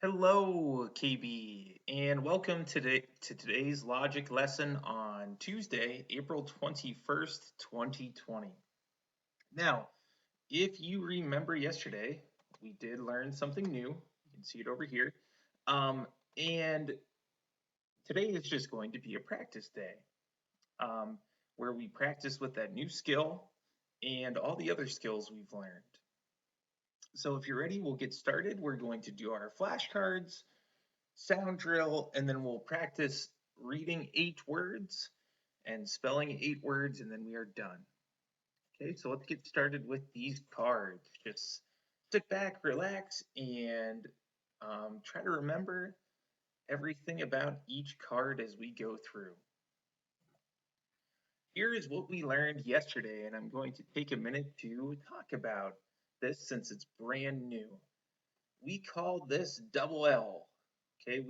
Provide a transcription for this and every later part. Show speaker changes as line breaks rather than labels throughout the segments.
Hello, KB, and welcome to today's logic lesson on Tuesday, April 21st, 2020. Now, if you remember yesterday, we did learn something new. You can see it over here. And today is just going to be a practice day um, where we practice with that new skill and all the other skills we've learned. So if you're ready, we'll get started. We're going to do our flashcards, sound drill, and then we'll practice reading 8 words and spelling 8 words, and then we are done. Okay, so let's get started with these cards. Just sit back, relax, and try to remember everything about each card as we go through. Here is what we learned yesterday, and I'm going to take a minute to talk about this since it's brand new. We call this double L. Okay,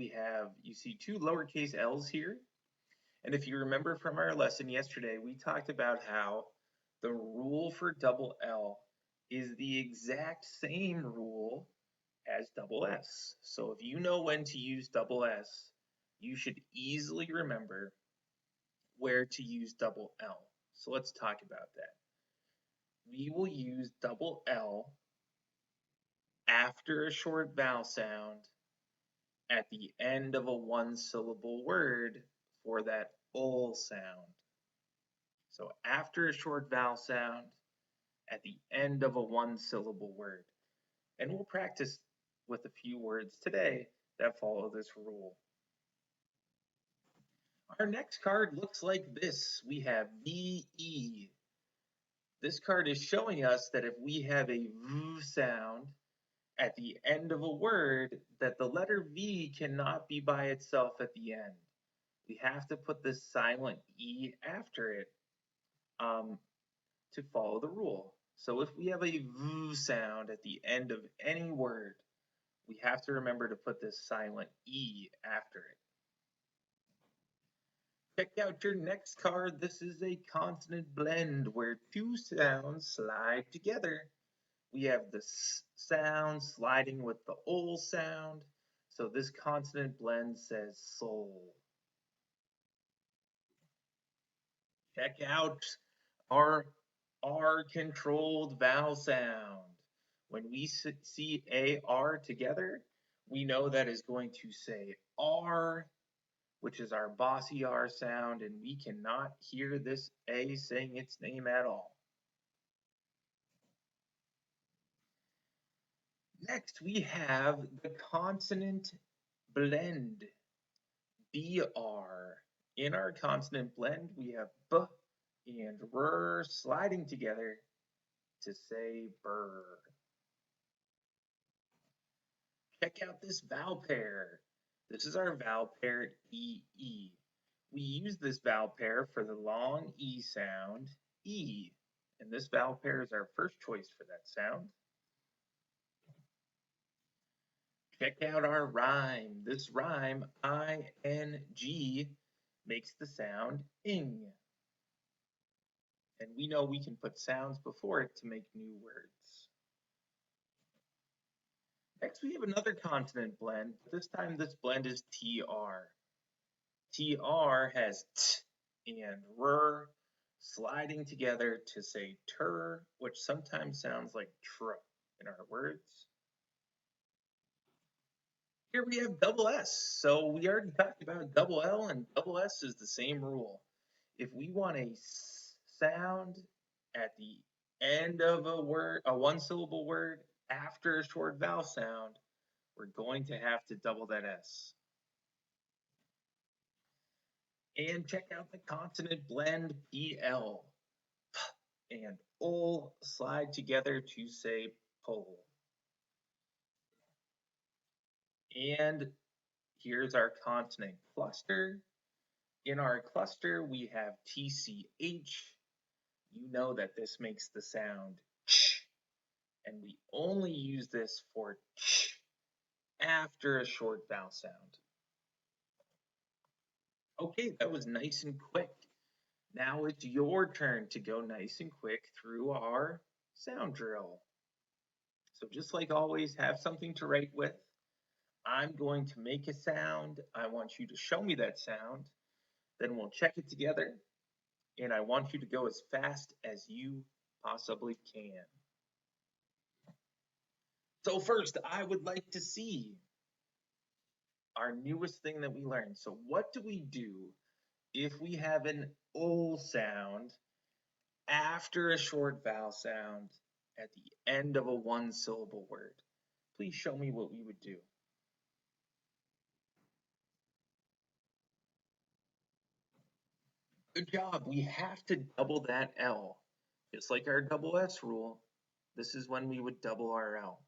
you see two lowercase l's here. And if you remember from our lesson yesterday, we talked about how the rule for double L is the exact same rule as double S. So if you know when to use double S, you should easily remember where to use double L. So let's talk about that. We will use double L after a short vowel sound at the end of a one-syllable word for that ol sound. So after a short vowel sound at the end of a one-syllable word. And we'll practice with a few words today that follow this rule. Our next card looks like this. We have VE. This card is showing us that if we have a V sound at the end of a word, that the letter V cannot be by itself at the end. We have to put the silent E after it to follow the rule. So if we have a V sound at the end of any word, we have to remember to put this silent E after it. Check out your next card. This is a consonant blend where two sounds slide together. We have the S sound sliding with the ol sound. So this consonant blend says soul. Check out our R-controlled vowel sound. When we see AR together, we know that is going to say R, which is our bossy R sound, and we cannot hear this A saying its name at all. Next, we have the consonant blend, BR. In our consonant blend, we have B and R sliding together to say burr. Check out this vowel pair. This is our vowel pair EE. We use this vowel pair for the long E sound, E, and this vowel pair is our first choice for that sound. Check out our rhyme. This rhyme, ING, makes the sound ing. And we know we can put sounds before it to make new words. Next, we have another consonant blend. This time, this blend is TR. TR has T and R sliding together to say tur, which sometimes sounds like tr in our words. Here we have double S. So we already talked about double L, and double S is the same rule. If we want a sound at the end of a word, a one-syllable word, after a short vowel sound, we're going to have to double that S. And check out the consonant blend PL. P and ol slide together to say pole. And here's our consonant cluster. In our cluster, we have TCH. You know that this makes the sound ch, and we only use this for ch after a short vowel sound. Okay, that was nice and quick. Now it's your turn to go nice and quick through our sound drill. So just like always, have something to write with. I'm going to make a sound. I want you to show me that sound. Then we'll check it together. And I want you to go as fast as you possibly can. So first, I would like to see our newest thing that we learned. So what do we do if we have an O sound after a short vowel sound at the end of a one-syllable word? Please show me what we would do. Good job. We have to double that L. Just like our double S rule, this is when we would double our L.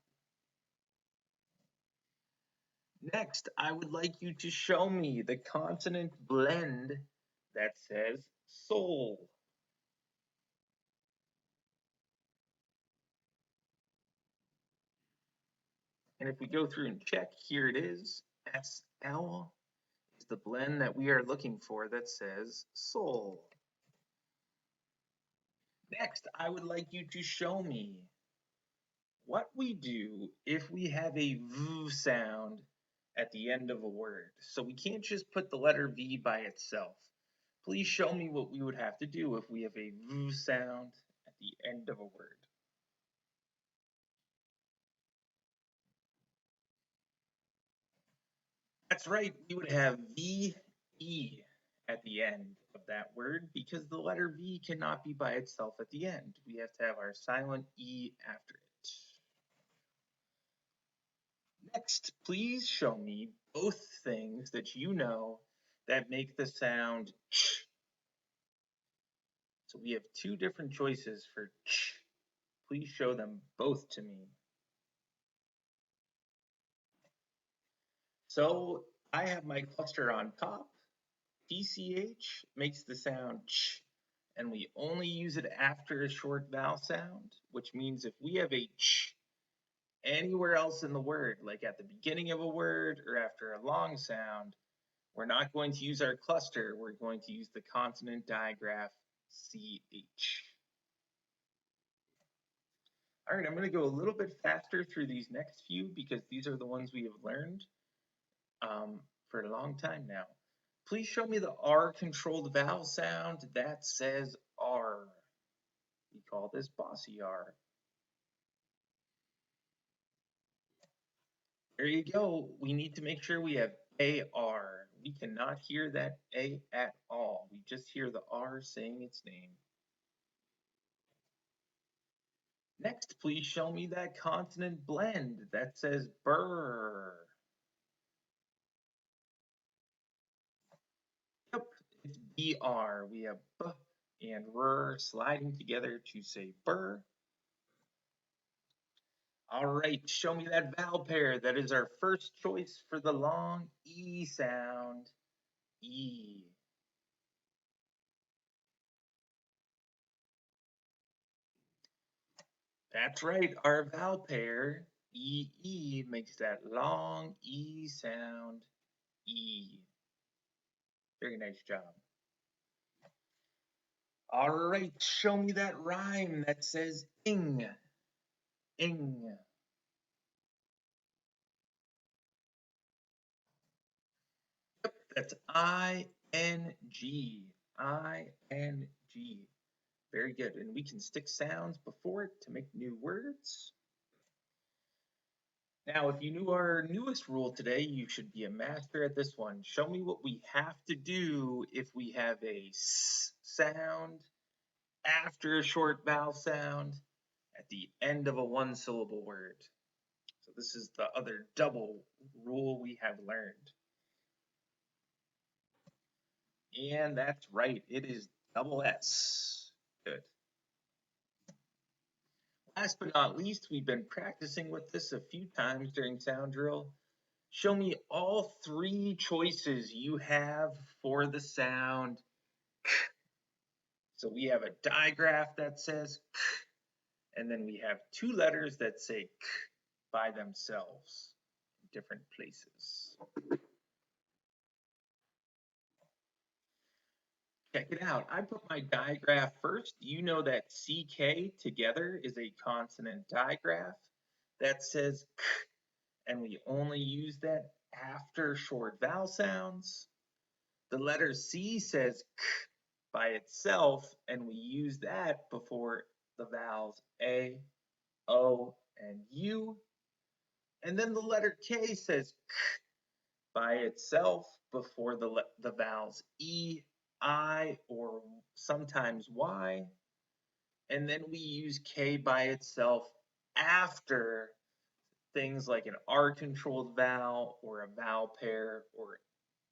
Next, I would like you to show me the consonant blend that says soul. And if we go through and check, here it is. SL is the blend that we are looking for that says soul. Next, I would like you to show me what we do if we have a V sound at the end of a word. So we can't just put the letter V by itself. Please show me what we would have to do if we have a V sound at the end of a word. That's right, we would have VE at the end of that word because the letter V cannot be by itself at the end. We have to have our silent E after it. Next, please show me both things that you know that make the sound ch. So we have two different choices for ch. Please show them both to me. So I have my cluster on top. PCH makes the sound ch, and we only use it after a short vowel sound, which means if we have a ch anywhere else in the word, like at the beginning of a word or after a long sound, we're not going to use our cluster. We're going to use the consonant digraph CH. All right, I'm going to go a little bit faster through these next few because these are the ones we have learned for a long time now. Please show me the R controlled vowel sound that says R. We call this bossy R. There you go. We need to make sure we have AR. We cannot hear that A at all. We just hear the R saying its name. Next, please show me that consonant blend that says burr. Yep, it's BR. We have B and R sliding together to say burr. All right, show me that vowel pair. That is our first choice for the long E sound, E. That's right, our vowel pair, E, makes that long E sound, E. Very nice job. All right, show me that rhyme that says ing, ing. Yep, that's I-N-G, I-N-G. Very good, and we can stick sounds before it to make new words. Now, if you knew our newest rule today, you should be a master at this one. Show me what we have to do if we have a S sound after a short vowel sound at the end of a one-syllable word. So this is the other double rule we have learned. And that's right, it is double S. Good. Last but not least, we've been practicing with this a few times during sound drill. Show me all three choices you have for the sound k. So we have a digraph that says k, and then we have two letters that say k by themselves in different places. Check it out. I put my digraph first. You know that CK together is a consonant digraph that says k, and we only use that after short vowel sounds. The letter C says k by itself, and we use that before the vowels A, O, and U. And then the letter K says k by itself before the vowels E, I, or sometimes Y. And then we use K by itself after things like an R-controlled vowel or a vowel pair or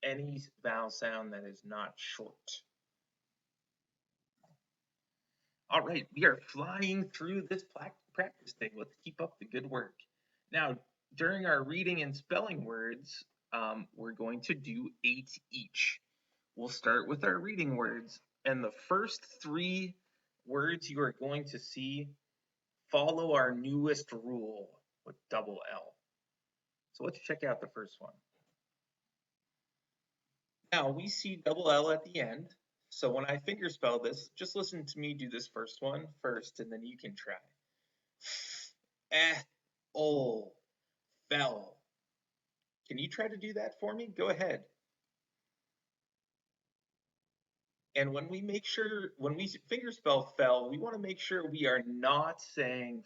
any vowel sound that is not short. All right, we are flying through this practice thing. Let's keep up the good work. Now, during our reading and spelling words, we're going to do 8 each. We'll start with our reading words, and the first 3 words you are going to see follow our newest rule with double L. So let's check out the first one. Now we see double L at the end. So when I fingerspell this, just listen to me do this first one first, and then you can try. Ol, fell. Can you try to do that for me? Go ahead. And when we fingerspell fell, we want to make sure we are not saying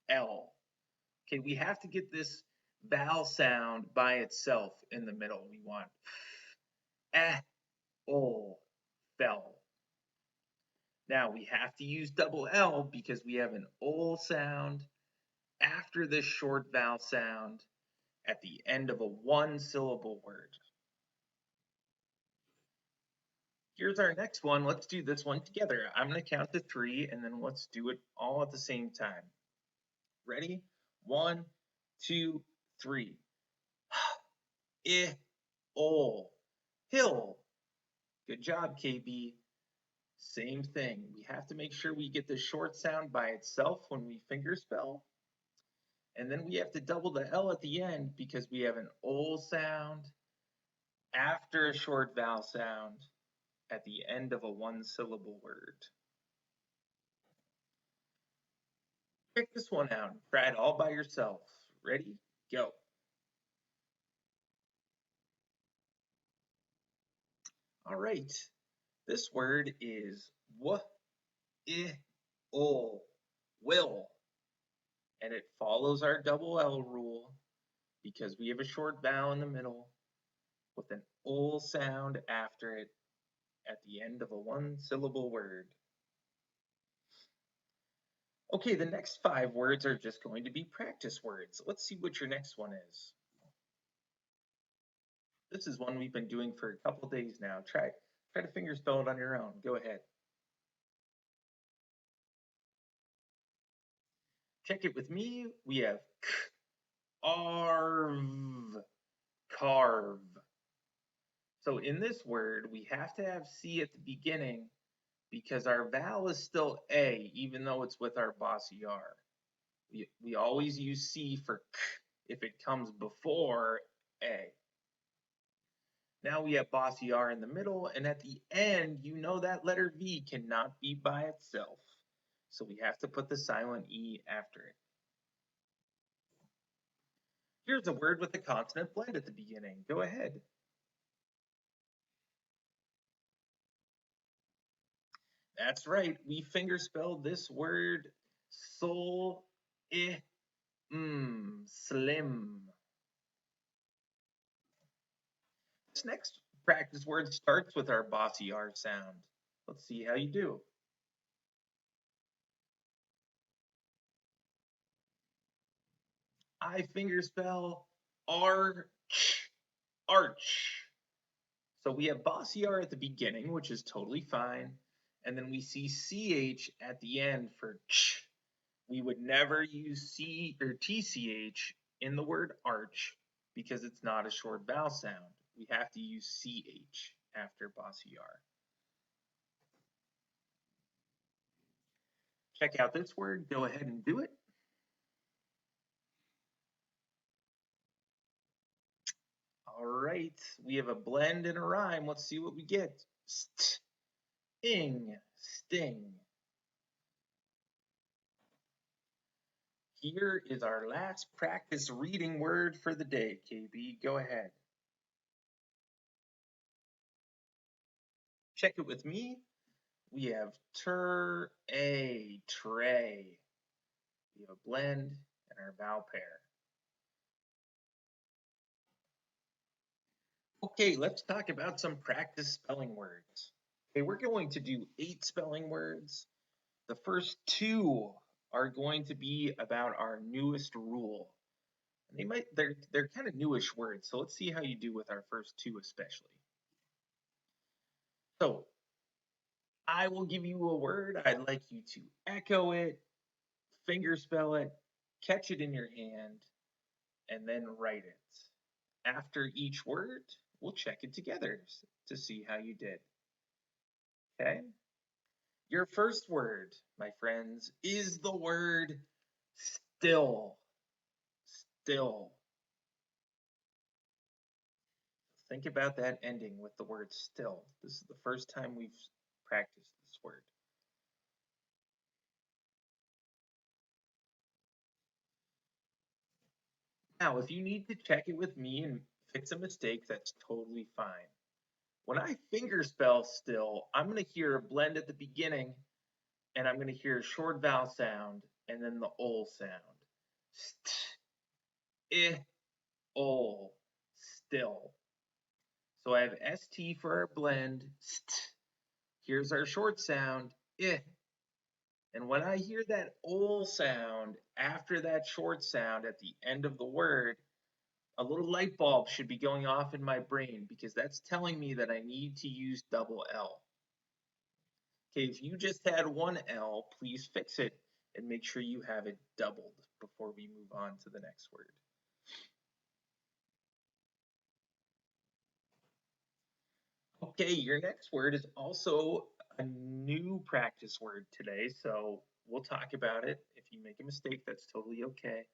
L. Okay, we have to get this vowel sound by itself in the middle. We want ol, fell. Now we have to use double L because we have an ol sound after this short vowel sound at the end of a 1-syllable word. Here's our next one. Let's do this one together. I'm going to count to 3, and then let's do it all at the same time. Ready? 1, 2, 3. Ol, hill. Good job, KB. Same thing. We have to make sure we get the short sound by itself when we fingerspell. And then we have to double the L at the end because we have an ol sound after a short vowel sound at the end of a 1-syllable word. Check this one out. Try it all by yourself. Ready? Go. All right. This word is ol, will. And it follows our double L rule because we have a short vowel in the middle with an ol sound after it at the end of a 1-syllable word. Okay, the next 5 words are just going to be practice words. Let's see what your next one is. This is one we've been doing for a couple days now. Try to fingerspell it on your own. Go ahead. Check it with me. We have arv, carve. So in this word, we have to have C at the beginning because our vowel is still A, even though it's with our bossy R. We always use C for k if it comes before A. Now we have bossy R in the middle, and at the end, you know that letter V cannot be by itself. So we have to put the silent E after it. Here's a word with a consonant blend at the beginning. Go ahead. That's right. We fingerspell this word sol, slim. This next practice word starts with our bossy R sound. Let's see how you do. I fingerspell arch, arch. So we have bossy R at the beginning, which is totally fine. And then we see CH at the end for ch. We would never use C or TCH in the word arch because it's not a short vowel sound. We have to use CH after bossy R. Check out this word. Go ahead and do it. All right, we have a blend and a rhyme. Let's see what we get. Sting, sting. here is our last practice reading word for the day. KB, go ahead. Check it with me. We have tray. We have a blend and our vowel pair. Okay, let's talk about some practice spelling words. Okay, we're going to do 8 spelling words. The first 2 are going to be about our newest rule. They're kind of newish words, so let's see how you do with our first 2 especially. So, I will give you a word. I'd like you to echo it, finger spell it, catch it in your hand, and then write it. After each word, we'll check it together to see how you did. Okay? Your first word, my friends, is the word still. Still. Think about that ending with the word still. This is the first time we've practiced this word. Now, if you need to check it with me and fix a mistake, that's totally fine. When I finger spell still, I'm going to hear a blend at the beginning, and I'm going to hear a short vowel sound, and then the ol sound. St, ol, still. So I have st for our blend, st. Here's our short sound, I. And when I hear that ol sound after that short sound at the end of the word, a little light bulb should be going off in my brain because that's telling me that I need to use double L. Okay, if you just had one L, please fix it and make sure you have it doubled before we move on to the next word. Okay, your next word is also a new practice word today, so we'll talk about it. If you make a mistake, that's totally okay.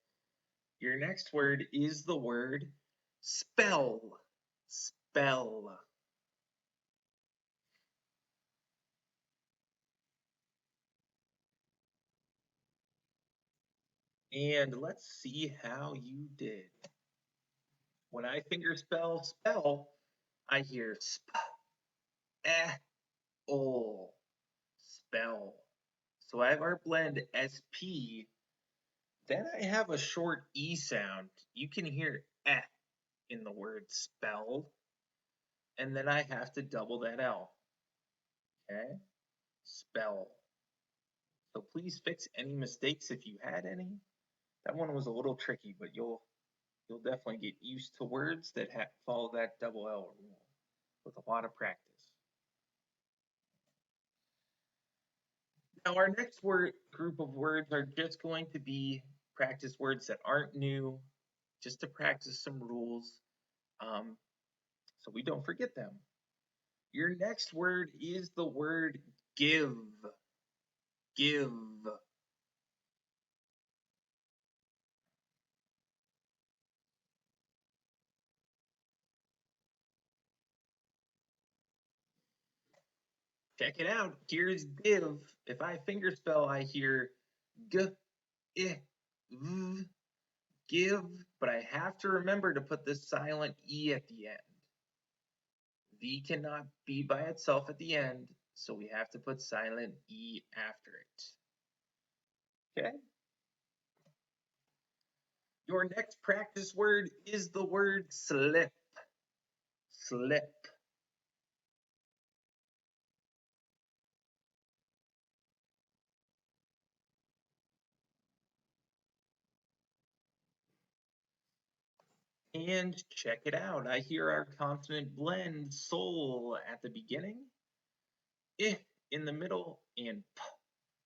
Your next word is the word spell. Spell. And let's see how you did. When I finger spell, I hear sp, eh, ol, spell. So I have our blend SP. Then I have a short E sound. You can hear eh in the word spell. And then I have to double that L. Okay? Spell. So please fix any mistakes if you had any. That one was a little tricky, but you'll definitely get used to words that follow that double L rule with a lot of practice. Now our next group of words are just going to be practice words that aren't new, just to practice some rules, so we don't forget them. Your next word is the word give. Give. Check it out. Here's give. If I finger spell, I hear g, I, v, give, but I have to remember to put the silent E at the end. V cannot be by itself at the end, so we have to put silent E after it. Okay? Your next practice word is the word slip. Slip. And check it out. I hear our consonant blend soul at the beginning, I in the middle, and p,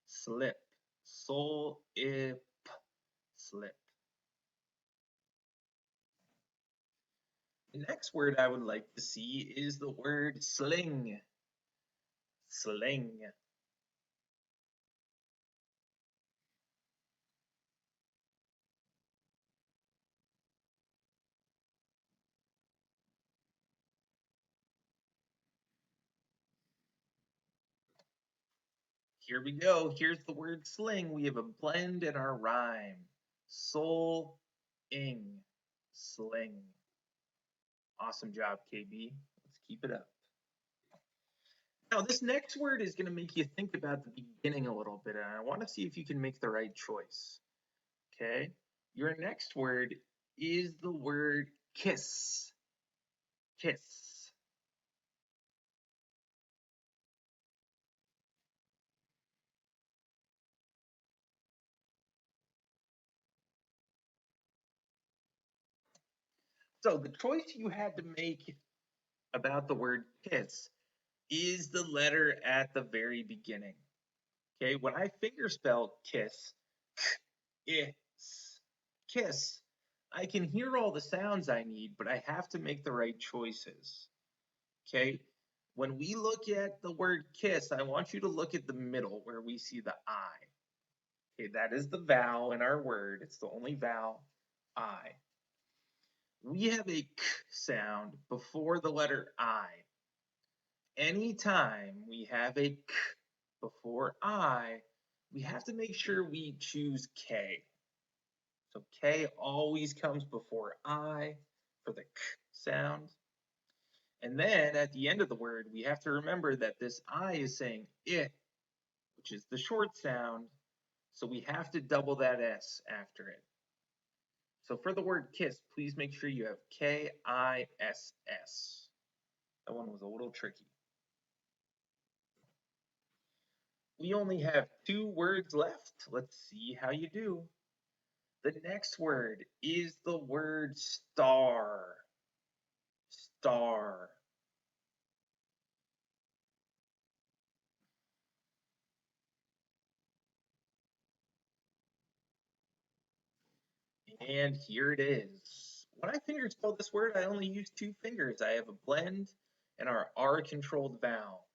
slip. Soul, I, p, slip. The next word I would like to see is the word sling. Sling. Here we go. Here's the word sling. We have a blend in our rhyme. soul, ing, sling. Awesome job, KB. Let's keep it up. Now, this next word is going to make you think about the beginning a little bit, and I want to see if you can make the right choice. Okay? Your next word is the word kiss. Kiss. So the choice you had to make about the word kiss is the letter at the very beginning. Okay, when I finger spell kiss, is, kiss, I can hear all the sounds I need, but I have to make the right choices. Okay, when we look at the word kiss, I want you to look at the middle where we see the I. Okay, that is the vowel in our word. It's the only vowel, I. We have a k sound before the letter I. Anytime we have a k before I, we have to make sure we choose K. So K always comes before I for the k sound. And then at the end of the word, we have to remember that this I is saying I, which is the short sound. So we have to double that S after it. So for the word kiss, please make sure you have K-I-S-S. That one was a little tricky. We only have 2 words left. Let's see how you do. The next word is the word star. Star. And here it is. When I finger spell this word, I only use 2 fingers. I have a blend and our R controlled vowel.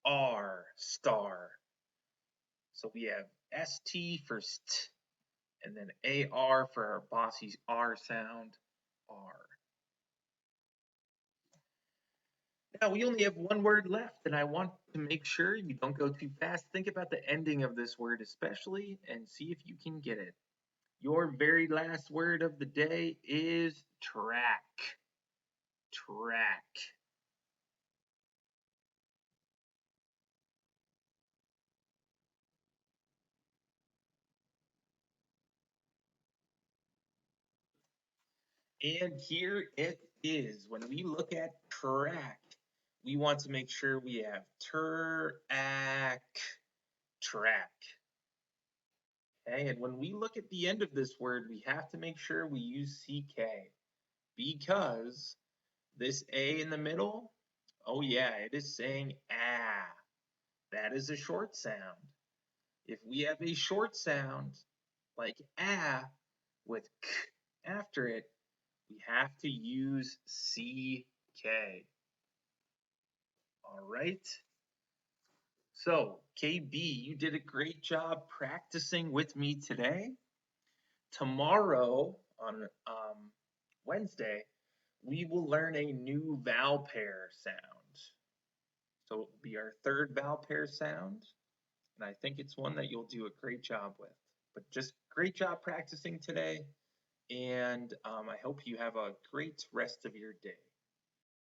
R, star. So we have ST for st, and then AR for our bossy R sound, R. Now we only have 1 word left, and I want to make sure you don't go too fast. Think about the ending of this word especially, and see if you can get it. Your very last word of the day is track. Track. And here it is. When we look at track, we want to make sure we have track. Okay, and when we look at the end of this word, we have to make sure we use CK because this A in the middle, oh yeah, it is saying ah. That is a short sound. If we have a short sound like ah with k after it, we have to use CK. All right. So, KB, you did a great job practicing with me today. Tomorrow, on Wednesday, we will learn a new vowel pair sound. So it will be our 3rd vowel pair sound, and I think it's one that you'll do a great job with. But just great job practicing today, and I hope you have a great rest of your day.